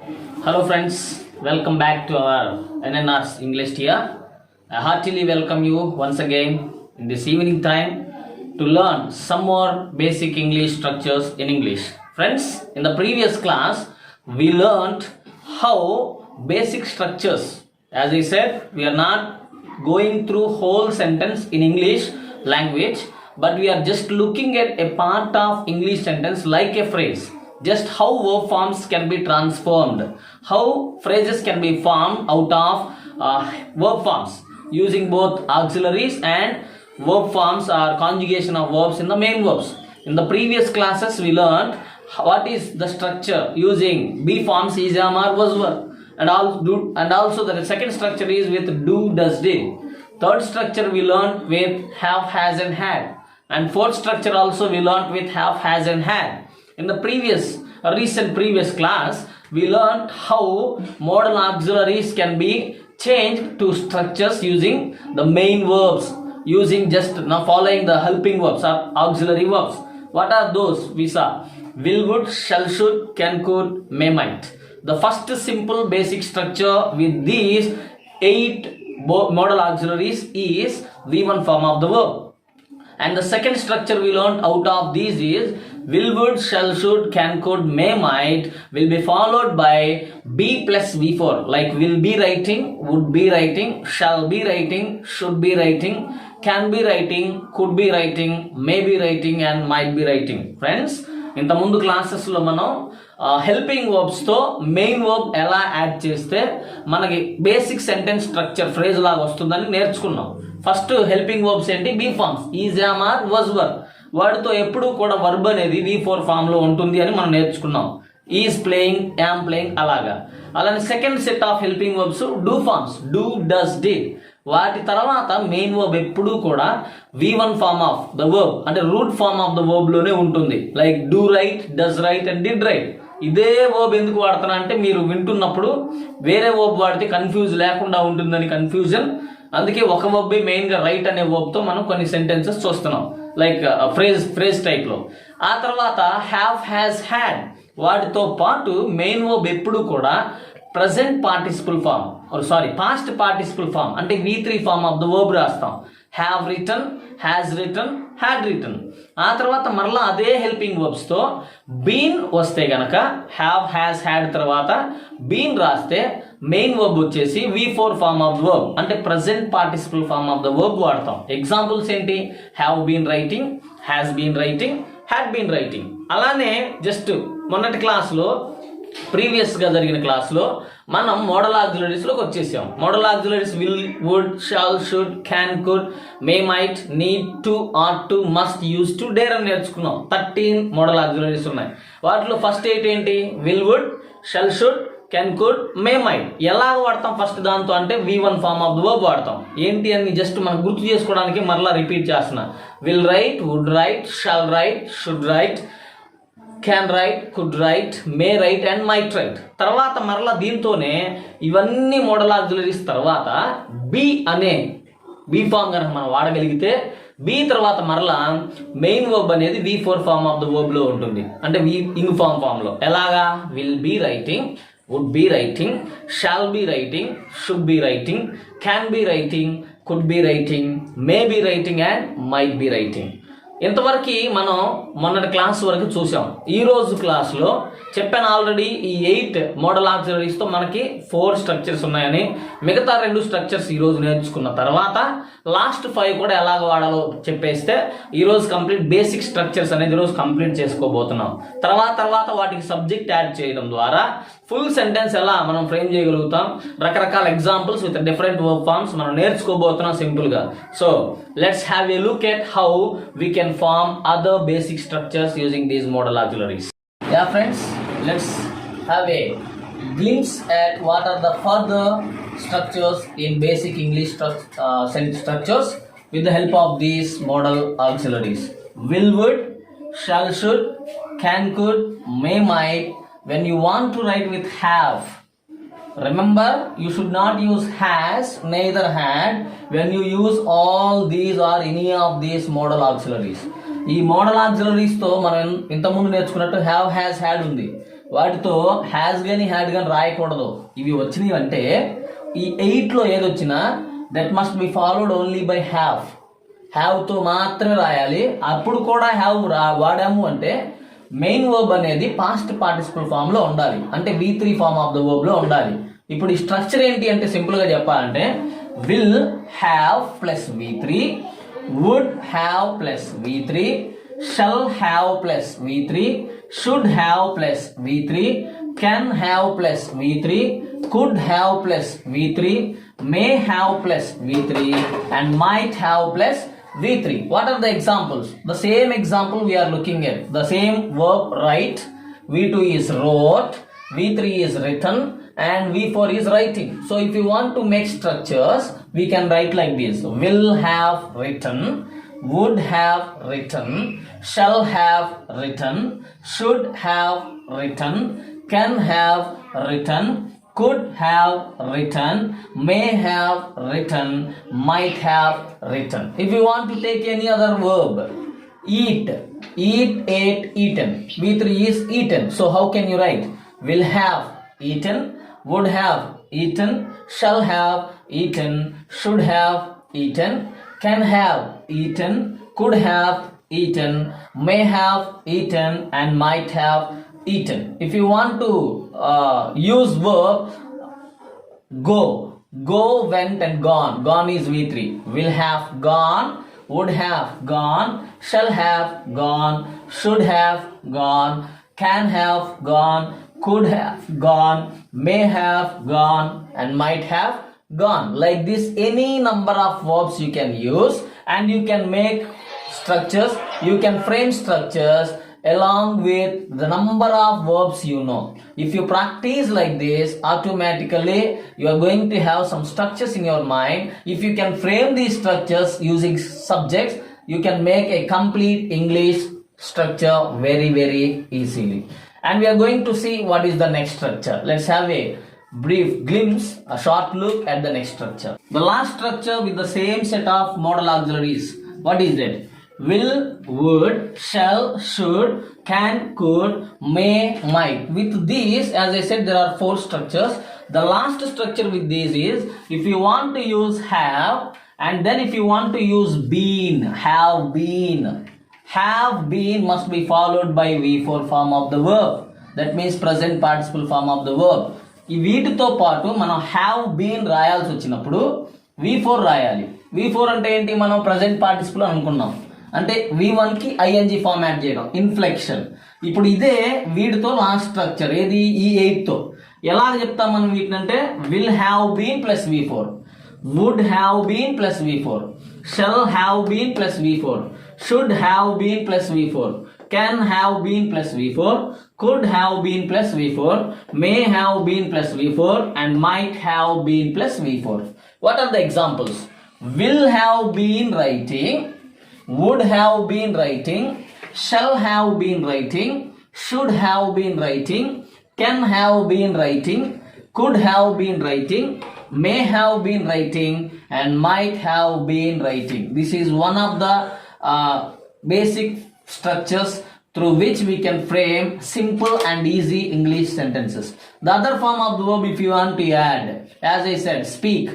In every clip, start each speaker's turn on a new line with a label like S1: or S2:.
S1: Hello friends, welcome back to our NNR's English here. I heartily welcome you once again in this evening time to learn some more basic English structures in English. Friends, in the previous class, we learned how basic structures, as I said, we are not going through whole sentence in English language, but we are just looking at a part of English sentence like a phrase. Just how verb forms can be transformed, how phrases can be formed out of verb forms using both auxiliaries and verb forms or conjugation of verbs in the main verbs. In the previous classes, we learned what is the structure using be forms, is, am, or, was, were, and also the second structure is with do, does, did. Third structure we learned with have, has, and had, and fourth structure also we learned with have, has, and had. In the recent previous class, we learned how modal auxiliaries can be changed to structures using the main verbs, using just now following the helping verbs or auxiliary verbs. What are those? We saw will, would, shall, should, can, could, may, might. The first simple basic structure with these 8 modal auxiliaries is V1 form of the verb. And the second structure we learned out of these is will, would, shall, should, can, could, may, might will be followed by be plus V4, like will be writing, would be writing, shall be writing, should be writing, can be writing, could be writing, may be writing, and might be writing. Friends, ఇంత ముందు క్లాసెస్లో మనం helping వర్బ్స్తో main verb ఎలా add చేస్తే మనకి basic sentence structure phrase లాగా వస్తుందని నేర్చుకున్నాం. ఫస్ట్ హెల్పింగ్ వర్బ్స్ ఏంటి? Be forms, is, am, are, was, were. వాటితో ఎప్పుడు కూడా వర్బ్ అనేది V4 ఫామ్లో ఉంటుంది అని మనం నేర్చుకున్నాం. ఈజ్ ప్లేయింగ్, యామ్ ప్లేయింగ్, అలానే second set of helping verbs do forms, do, does, did. వాటి తర్వాత మెయిన్ వర్బ్ ఎప్పుడూ కూడా V1 form of the verb అంటే root form of the verb లోనే ఉంటుంది. Like do write, does write and did write. ఇదే verb ఎందుకు వాడుతున్నా అంటే మీరు వింటున్నప్పుడు వేరే వర్బ్ వాడితే కన్ఫ్యూజ్ లేకుండా ఉంటుందని కన్ఫ్యూజన్. అందుకే ఒక వర్బ్ మెయిన్ గా రైట్ అనే వర్బ్ తో మనం కొన్ని సెంటెన్సెస్ చూస్తున్నాం, లైక్ ఫ్రేజ్ టైప్ లో. ఆ తర్వాత హ్యావ్, హ్యాస్, హ్యాడ్ వాటితో పాటు మెయిన్ వర్బ్ ఎప్పుడు కూడా present participle form past participle form అంటే V3 form of the verb రాస్తాం. Have return, has return, had return. ఆ తర్వాత మరలా అదే హెల్పింగ్ వర్బ్స్ తో బీన్ వస్తే గనక హ్యావ్, హ్యాస్, హ్యాడ్ తర్వాత బీన్ రాస్తే మెయిన్ వర్బ్ వచ్చేసి V4 form of the verb అంటే present participle form of the verb వాడతాం. ఎగ్జాంపుల్స్ ఏంటి? Have been writing, has been writing, had been writing. అలానే జస్ట్ మొన్నటి క్లాస్లో ప్రీవియస్గా జరిగిన క్లాస్లో మనం మోడల్ ఆక్సిలరీస్లోకి వచ్చేసాం. Model auxiliaries will, would, shall, should, can, could, may, might, need to, ought to, must, use to, dare అని నేర్చుకున్నాం. 13 మోడల్ ఆక్సిలరీస్ ఉన్నాయి. వాటిలో ఫస్ట్ ఏంటి? Will, would, shall, should, can, could, may, might. ఎలా వాడతాం ఫస్ట్ దాంతో అంటే V1 form of the verb వాడతాం. ఏంటి అని జస్ట్ మనం గుర్తు చేసుకోవడానికి మరలా రిపీట్ చేస్తున్నా. Will write, would write, shall write, should write, can write, could write, may write and might write. తర్వాత మరలా దీంతోనే ఇవన్నీ మోడల్ ఆక్సిలరీస్ తర్వాత బి అనే బి ఫామ్ కనుక మనం వాడగలిగితే బి తర్వాత మరలా మెయిన్ వర్బ్ అనేది V4 form of the verb లో ఉంటుంది, అంటే ఇంగ్ ఫామ్ లో. ఎలాగా? Will be writing, would be writing, shall be writing, should be writing, can be writing, could be writing, may be writing and might be writing. ఇంతవరకు మనం మొన్నటి class వరకు చూసాం. ఈ రోజు క్లాస్లో చెప్పాను ఆల్రెడీ ఈ 8 మోడల్ ఆక్సిలరీస్తో మనకి 4 స్ట్రక్చర్స్ ఉన్నాయని. మిగతా 2 స్ట్రక్చర్స్ ఈరోజు నేర్చుకున్న తర్వాత లాస్ట్ 5 కూడా ఎలాగ వాడాలో చెప్పేస్తే ఈరోజు కంప్లీట్ బేసిక్ స్ట్రక్చర్స్ అనేది ఈరోజు కంప్లీట్ చేసుకోబోతున్నాం. తర్వాత వాటికి సబ్జెక్ట్ యాడ్ చేయడం ద్వారా ఫుల్ సెంటెన్స్ ఎలా మనం ఫ్రేమ్ చేయగలుగుతాం, రకరకాల examples with different verb forms మనం నేర్చుకోబోతున్నాం సింపుల్గా. So let's have a look at how we can form other basic structures using these modal auxiliaries. Yeah friends, let's have a glimpse at what are the further structures in basic English structures with the help of these modal auxiliaries. Will, would, shall, should, can, could, may, might. When you want to write with have, remember you should not use has, neither had when you use all these or any of these modal auxiliaries. ఈ model auxiliaries తో మనం ఇంతకుముందు నేర్చుకున్నట్టు have, has, had ఉంది. వాటితో has కానీ had కానీ రాయకూడదు. ఇవి వచ్చినవి అంటే ఈ 8లో ఏది వచ్చినా that must be followed only by హ్యావ్తో మాత్రమే రాయాలి. అప్పుడు కూడా హ్యావ్ వాడాము అంటే మెయిన్ వర్బ్ అనేది పాస్ట్ పార్టిసిపల్ ఫామ్లో ఉండాలి, అంటే V3 ఫామ్ ఆఫ్ ద వర్బ్లో ఉండాలి. ఇప్పుడు ఈ స్ట్రక్చర్ ఏంటి అంటే సింపుల్గా చెప్పాలంటే will have plus V3, would have plus V3, shall have plus V3, should have plus V3, can have plus V3, could have plus V3, may have plus V3, and might have plus V3. What are the examples? The same example we are looking at. The same verb write. V2 is wrote, V3 is written, and V4 is writing. So if you want to make structures, we can write like this. Will have written, would have written, shall have written, should have written, can have written, could have written, may have written, might have written. If you want to take any other verb, eat, ate, eaten. V3 is eaten. So how can you write? Will have eaten, would have eaten, shall have eaten, should have eaten, can have eaten, could have eaten, may have eaten, and might have eaten. If you want to use verb go, went, and gone is V3. Will have gone, would have gone, shall have gone, should have gone, can have gone, could have gone, may have gone, and might have gone. Like this, any number of verbs you can use, and you can make structures, you can frame structures along with the number of verbs you know. If you practice like this, automatically you are going to have some structures in your mind. If you can frame these structures using subjects, you can make a complete English structure very, very easily. And we are going to see what is the next structure. Let's have a brief glimpse, a short look at the next structure. The last structure with the same set of modal auxiliaries. What is it? Will, would, shall, should, can, could, may, might. With these, as I said, there are 4 structures. The last structure with these is, if you want to use have, and then if you want to use been, have been must be followed by V4 form of the verb. That means present participle form of the verb. ఈ వీటితో పాటు మనం have been రాయాల్సి వచ్చినప్పుడు V4 రాయాలి. V4 అంటే ఏంటి? మనం ప్రజెంట్ పార్టిసిపుల్ అనుకున్నాం, అంటే V1కి ING ఫార్మాట్ చేయడం, ఇన్ఫ్లెక్షన్. ఇప్పుడు ఇదే వీటితో లాస్ట్ స్ట్రక్చర్ ఏది? ఈ 8తో ఎలా చెప్తాం మనం వీటినంటే will have been plus V4, would have been plus V4, shall have been plus V4, should have been plus V4, can have been plus V4, could have been plus V4, may have been plus V4, and might have been plus V4. What are the examples? Will have been writing, would have been writing, shall have been writing, should have been writing, can have been writing, could have been writing, may have been writing, and might have been writing. This is one of the basic structures through which we can frame simple and easy English sentences. The other form of the verb, if you want to add, as I said, speak,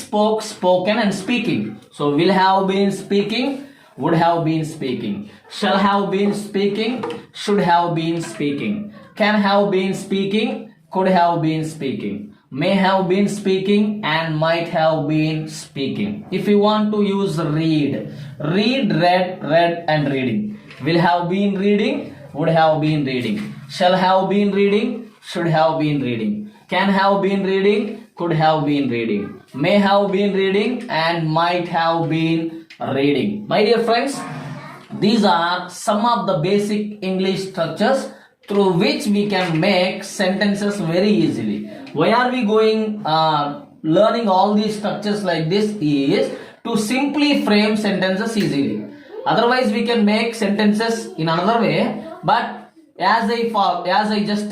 S1: spoke, spoken, and speaking. So will have been speaking, would have been speaking, shall have been speaking, should have been speaking, can have been speaking, could have been speaking, may have been speaking, and might have been speaking. If you want to use read, read, and reading. Will have been reading, would have been reading, shall have been reading, should have been reading, can have been reading, could have been reading, may have been reading, and might have been reading. My dear friends, these are some of the basic English structures through which we can make sentences very easily. Why are we going learning all these structures like this? Is to simply frame sentences easily. Otherwise we can make sentences in another way, but as I just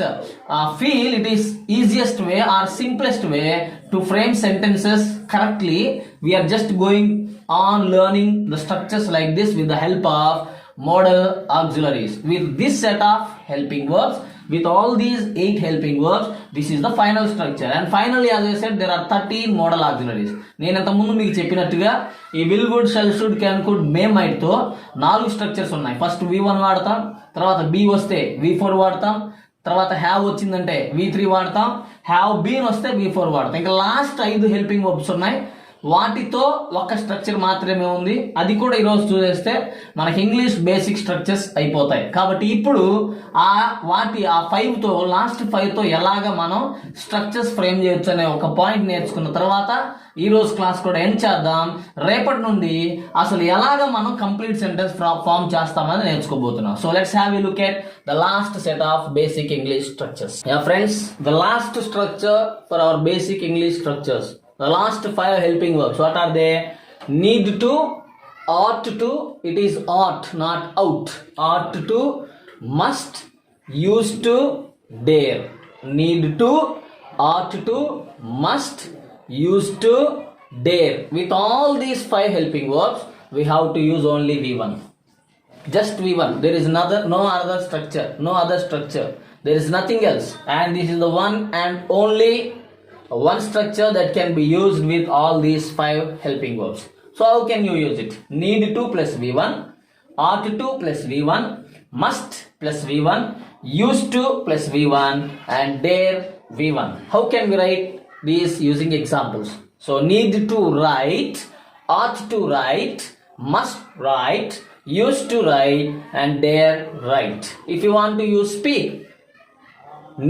S1: feel it is easiest way or simplest way to frame sentences correctly, we are just going on learning the structures like this with the help of modal auxiliaries. With this set of helping verbs, with all these 8 helping verbs, this is the final structure. And finally, as I said, there are 13 modal auxiliaries. నేను ఇంత ముందు మీకు చెప్పినట్టుగా ఈ will would shall should can could may might తో 4 structures ఉన్నాయి. First V1 వాడతాం, తర్వాత B వస్తే V4 వాడతాం, తర్వాత హ్యావ్ వచ్చిందంటే V3 వాడతాం, హ్యావ్ బీన్ వస్తే V4 వాడతాం. ఇంకా లాస్ట్ 5 హెల్పింగ్ వర్బ్స్ ఉన్నాయి. వాటితో ఒక స్ట్రక్చర్ మాత్రమే ఉంది. అది కూడా ఈరోజు చూసేస్తే మనకి ఇంగ్లీష్ బేసిక్ స్ట్రక్చర్స్ అయిపోతాయి. కాబట్టి ఇప్పుడు ఆ 5 తో లాస్ట్ 5 తో ఎలాగా మనం స్ట్రక్చర్స్ ఫ్రేమ్ చేయొచ్చు అనే ఒక పాయింట్ నేర్చుకున్న తర్వాత ఈ రోజు క్లాస్ కూడా ఎండ్ చేద్దాం. రేపటి నుండి అసలు ఎలాగా మనం కంప్లీట్ సెంటెన్స్ ఫామ్ చేస్తామని నేర్చుకోబోతున్నాం. So let's have a look at the last set of basic English structures. Yeah friends, the last structure for our basic English structures. The last 5 helping verbs. What are they? Need to, ought to, it is ought, not out. Ought to, must, used to, dare. Need to, ought to, must, used to, dare. With all these 5 helping verbs, we have to use only V1. Just V1. There is no other structure. No other structure. There is nothing else. And this is the one and only one structure that can be used with all these 5 helping verbs. So how can you use it? Need to plus V1, ought to plus V1, must plus V1, used to plus V1, and dare V1. How can we write these using examples? So need to write, ought to write, must write, used to write, and dare write. If you want to use speak,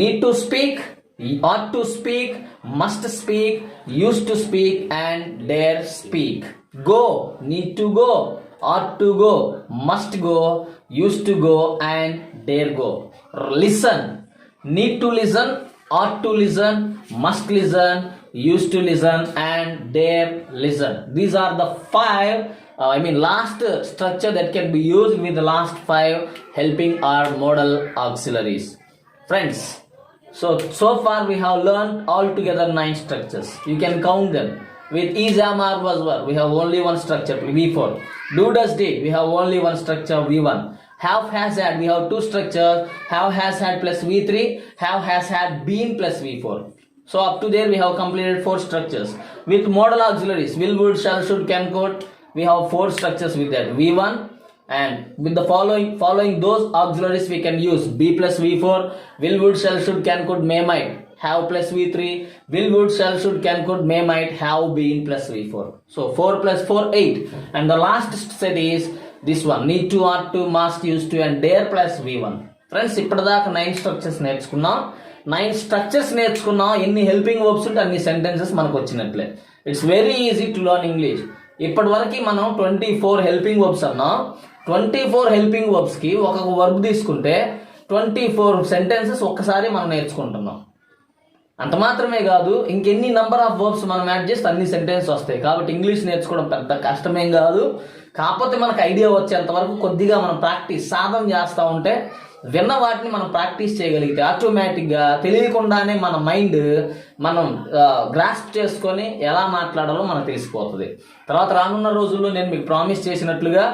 S1: need to speak, ought to speak, must speak, used to speak, and dare speak. Go, need to go, ought to go, must go, used to go, and dare go. Listen, need to listen, ought to listen, must listen, used to listen, and dare listen. These are the 5 last structure that can be used with the last 5 helping or modal auxiliaries. Friends, so far we have learned altogether 9 structures. You can count them. With is, am, are, was, were, we have only one structure, V4. Do, does, did, we have only one structure, V1. Have, has, had, we have 2 structures. Have, has, had plus V3. Have, has, had, been plus V4. So up to there we have completed 4 structures. With modal auxiliaries, will, would, shall, should, can, could, we have 4 structures with that, V1. And with the following those auxiliaries we can use B plus V4, will, would, shall, should, can, could, may, might, have plus V3, will, would, shall, should, can, could, may, might, have, been plus V4. So 4 plus 4, 8. And the last set is this one, need to, ought to, must, used to, and dare plus V1. Friends, ఇప్పటిదాకా 9 structures నేర్చుకున్నాం. 9 structures నేర్చుకున్నాం. ఎన్ని helping verbs ఉంటే అన్ని sentences మనకు వచ్చినట్లే. It's very easy to learn English. ఇప్పటి వరకు మనం 24 helping verbs అన్నాం. 24 హెల్పింగ్ వర్బ్స్ కి ఒక్కొక్క వర్బ్ తీసుకుంటే 24 సెంటెన్సెస్ ఒక్కసారి మనం నేర్చుకుంటున్నాం. అంత మాత్రమే కాదు, ఇంకెన్ని నంబర్ ఆఫ్ వర్బ్స్ మనం యాడ్ చేస్తే అన్ని సెంటెన్స్ వస్తాయి. కాబట్టి ఇంగ్లీష్ నేర్చుకోవడం పెద్ద కష్టమేం కాదు. కాకపోతే మనకు ఐడియా వచ్చేంత వరకు కొద్దిగా మనం ప్రాక్టీస్ సాధన చేస్తూ ఉంటే విన్న వాటిని మనం ప్రాక్టీస్ చేయగలిగితే ఆటోమేటిక్గా తెలియకుండానే మన మైండ్ మనం గ్రాస్ప్ చేసుకొని ఎలా మాట్లాడాలో మనకు తెలిసిపోతుంది. తర్వాత రానున్న రోజుల్లో నేను మీకు ప్రామిస్ చేసినట్లుగా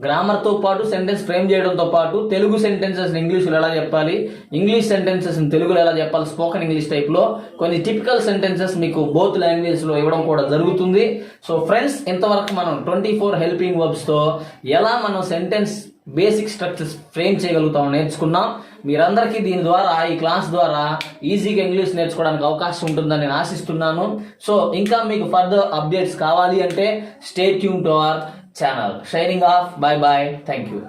S1: గ్రామర్తో పాటు సెంటెన్స్ ఫ్రేమ్ చేయడంతో పాటు తెలుగు సెంటెన్సెస్ ఇంగ్లీష్లో ఎలా చెప్పాలి, ఇంగ్లీష్ సెంటెన్సెస్ తెలుగులో ఎలా చెప్పాలి, స్పోకెన్ ఇంగ్లీష్ టైప్లో కొన్ని టిపికల్ సెంటెన్సెస్ మీకు బోత్ లాంగ్వేజ్లో ఇవ్వడం కూడా జరుగుతుంది. సో ఫ్రెండ్స్, ఇంతవరకు మనం 24 హెల్పింగ్ వర్బ్స్తో ఎలా మనం సెంటెన్స్ బేసిక్ స్ట్రక్చర్స్ ఫ్రేమ్ చేయగలుగుతామని నేర్చుకున్నాం. మీరందరికీ దీని ద్వారా, ఈ క్లాస్ ద్వారా ఈజీగా ఇంగ్లీష్ నేర్చుకోవడానికి అవకాశం ఉంటుందని నేను ఆశిస్తున్నాను. సో ఇంకా మీకు ఫర్దర్ అప్డేట్స్ కావాలి అంటే stay tune to our channel. Signing off. Bye bye. Thank you.